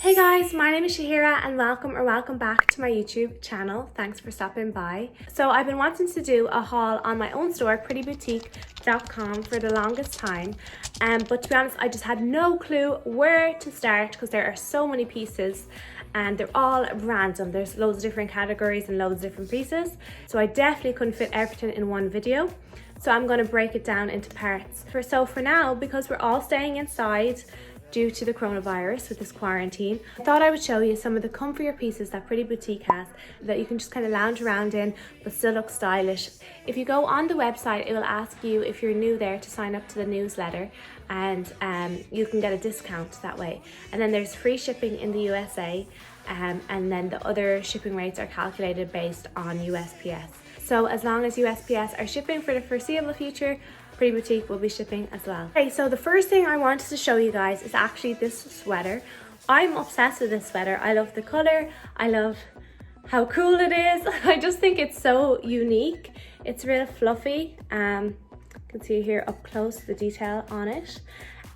Hey guys, my name is Shahira and welcome back to my YouTube channel. Thanks for stopping by. So I've been wanting to do a haul on my own store, prettyboutique.com, for the longest time. But to be honest, I just had no clue where to start because there are so many pieces and they're all random. There's loads of different categories and loads of different pieces. So I definitely couldn't fit everything in one video. So I'm going to break it down into parts. So for now, because we're all staying inside due to the coronavirus with this quarantine, I thought I would show you some of the comfier pieces that Pretty Boutique has that you can just kind of lounge around in but still look stylish. If you go on the website, it will ask you if you're new there to sign up to the newsletter, and you can get a discount that way. And then there's free shipping in the USA, and then the other shipping rates are calculated based on USPS. So as long as USPS are shipping for the foreseeable future, Pretty Boutique will be shipping as well. Okay, so the first thing I wanted to show you guys is actually this sweater. I'm obsessed with this sweater. I love the color. I love how cool it is. I just think it's so unique. It's real fluffy. You can see here up close the detail on it.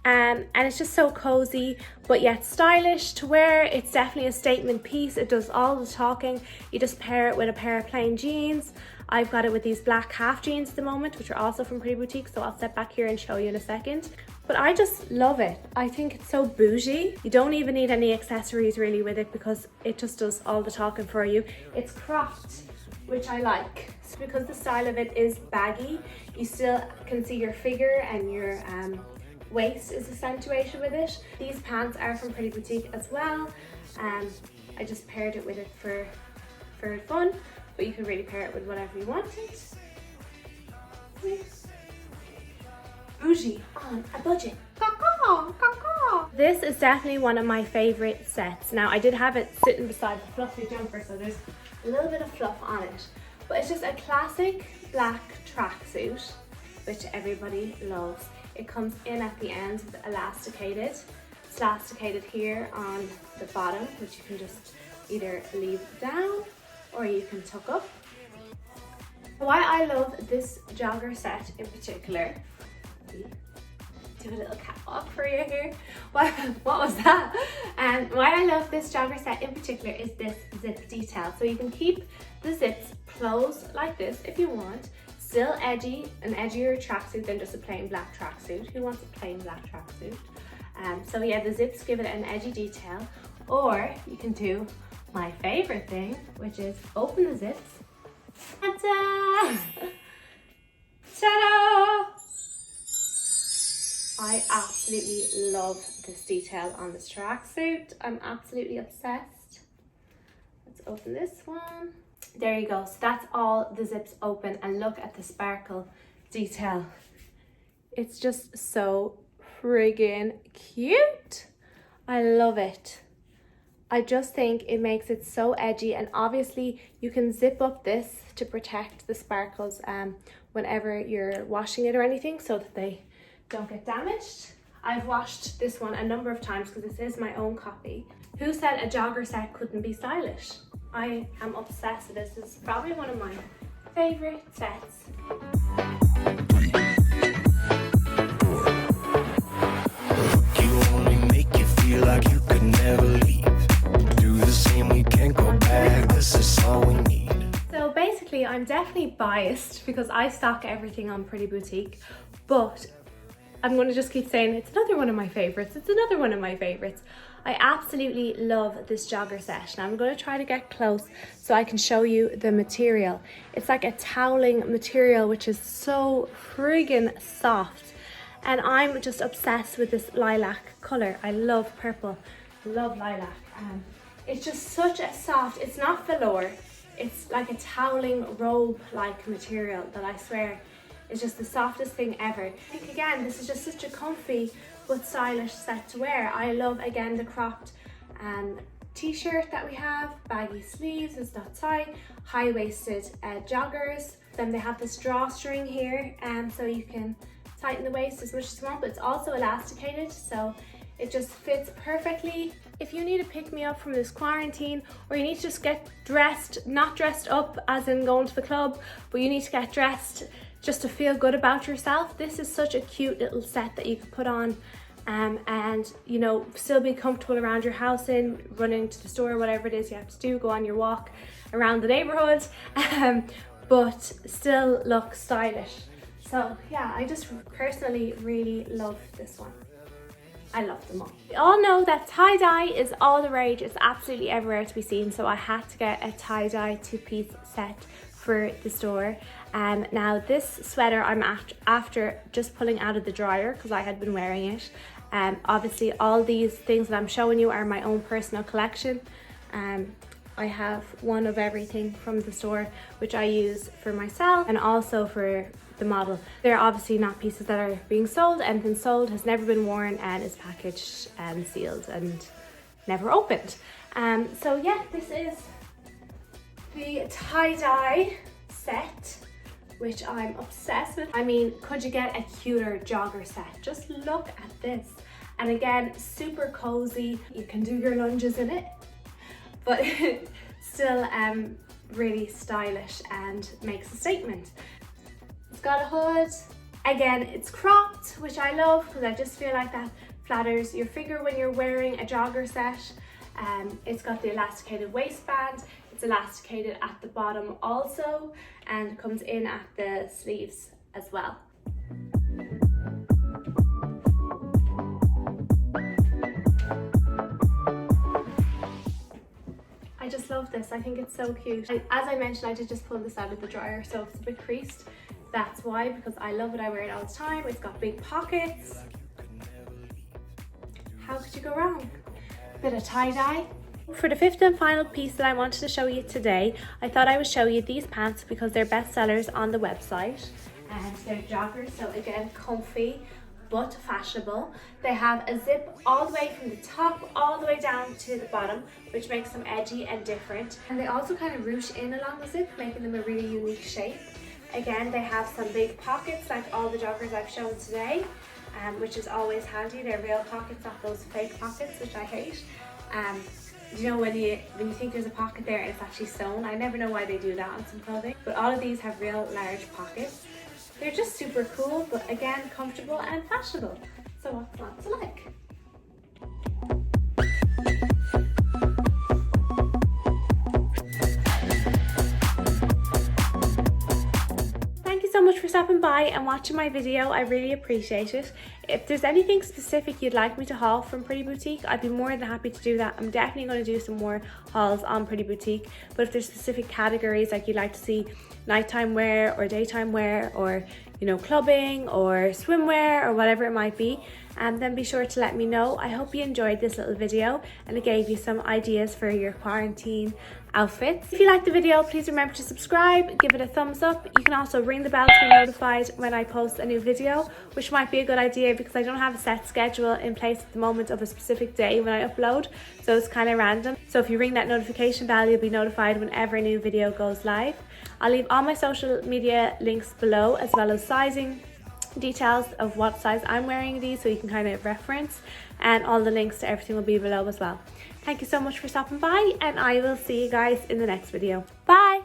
And it's just so cozy, but yet stylish to wear. It's definitely a statement piece. It does all the talking. You just pair it with a pair of plain jeans. I've got it with these black half jeans at the moment, which are also from Pretty Boutique, so I'll step back here and show you in a second. But I just love it. I think it's so bougie. You don't even need any accessories really with it because it just does all the talking for you. It's cropped, which I like. So because the style of it is baggy, you still can see your figure and your waist is accentuated with it. These pants are from Pretty Boutique as well. I just paired it with it for fun, but you can really pair it with whatever you wanted. Bougie on a budget. This is definitely one of my favorite sets. Now I did have it sitting beside the fluffy jumper, so there's a little bit of fluff on it, but it's just a classic black tracksuit, which everybody loves. It comes in at the end with elasticated. It's elasticated here on the bottom, which you can just either leave down or you can tuck up. Why I love this jogger set in particular, do a little catwalk for you here. What was that? And why I love this jogger set in particular is this zip detail. So you can keep the zips closed like this if you want. Still edgy, an edgier tracksuit than just a plain black tracksuit. Who wants a plain black tracksuit? So yeah, the zips give it an edgy detail. Or you can do my favorite thing, which is open the zips. Ta-da! Ta-da! I absolutely love this detail on this tracksuit. I'm absolutely obsessed. Let's open this one. There you go. So that's all the zips open, and look at the sparkle detail. It's just so friggin' cute. I love it. I just think it makes it so edgy, and obviously you can zip up this to protect the sparkles whenever you're washing it or anything, so that they don't get damaged. I've washed this one a number of times because this is my own copy. Who said a jogger set couldn't be stylish? I am obsessed with this. This is probably one of my favorite sets. You only make you feel like you could never leave. Do the same, we can't go back. This is all we need. So basically, I'm definitely biased because I stock everything on Pretty Boutique, but I'm going to just keep saying it's another one of my favorites. It's another one of my favorites. I absolutely love this jogger set. Now I'm going to try to get close so I can show you the material. It's like a toweling material, which is so friggin' soft. And I'm just obsessed with this lilac color. I love purple, love lilac. It's just such a soft, it's not velour. It's like a toweling robe-like material that I swear is just the softest thing ever. I think again, this is just such a comfy but stylish set to wear. I love again the cropped t-shirt that we have, baggy sleeves, it's not tight, high-waisted joggers. Then they have this drawstring here, so you can tighten the waist as much as you want, but it's also elasticated, so it just fits perfectly. If you need to pick me up from this quarantine, or you need to just get dressed, not dressed up as in going to the club, but you need to get dressed just to feel good about yourself, this is such a cute little set that you could put on and you know, still be comfortable around your house in running to the store, whatever it is you have to do, go on your walk around the neighborhood, but still look stylish. So yeah, I just personally really love this one. I love them all. We all know that tie-dye is all the rage. It's absolutely everywhere to be seen, so I had to get a tie-dye two-piece set for the store. Now this sweater I'm after just pulling out of the dryer because I had been wearing it. Obviously all these things that I'm showing you are my own personal collection. I have one of everything from the store which I use for myself and also for the model. They're obviously not pieces that are being sold. Anything sold has never been worn and is packaged and sealed and never opened. So yeah, this is the tie-dye set, which I'm obsessed with. I mean, could you get a cuter jogger set? Just look at this. And again, super cozy. You can do your lunges in it, but still really stylish and makes a statement. It's got a hood. Again, it's cropped, which I love because I just feel like that flatters your figure when you're wearing a jogger set. It's got the elasticated waistband. It's elasticated at the bottom also, and comes in at the sleeves as well. I just love this. I think it's so cute. And as I mentioned, I did just pull this out of the dryer, so it's a bit creased. That's why, because I love it. I wear it all the time. It's got big pockets. How could you go wrong? Bit of tie-dye. For the fifth and final piece that I wanted to show you today, I thought I would show you these pants because they're best sellers on the website. And they're joggers, so again, comfy but fashionable. They have a zip all the way from the top all the way down to the bottom, which makes them edgy and different. And they also kind of ruche in along the zip, making them a really unique shape. Again, they have some big pockets like all the joggers I've shown today, which is always handy. They're real pockets, not those fake pockets, which I hate. You know, when you think there's a pocket there and it's actually sewn. I never know why they do that on some clothing, but all of these have real large pockets. They're just super cool, but again, comfortable and fashionable. So what's not to like? So much for stopping by and watching my video. I really appreciate it. If there's anything specific you'd like me to haul from Pretty Boutique, I'd be more than happy to do that. I'm definitely going to do some more hauls on Pretty Boutique, but if there's specific categories like you'd like to see nighttime wear or daytime wear, or you know, clubbing or swimwear or whatever it might be, then be sure to let me know. I hope you enjoyed this little video and it gave you some ideas for your quarantine outfits. If you liked the video, please remember to subscribe, give it a thumbs up. You can also ring the bell to be notified when I post a new video, which might be a good idea because I don't have a set schedule in place at the moment of a specific day when I upload, so it's kind of random. So if you ring that notification bell, you'll be notified whenever a new video goes live. I'll leave all my social media links below, as well as sizing details of what size I'm wearing these, so you can kind of reference, and all the links to everything will be below as well. Thank you so much for stopping by, and I will see you guys in the next video. Bye!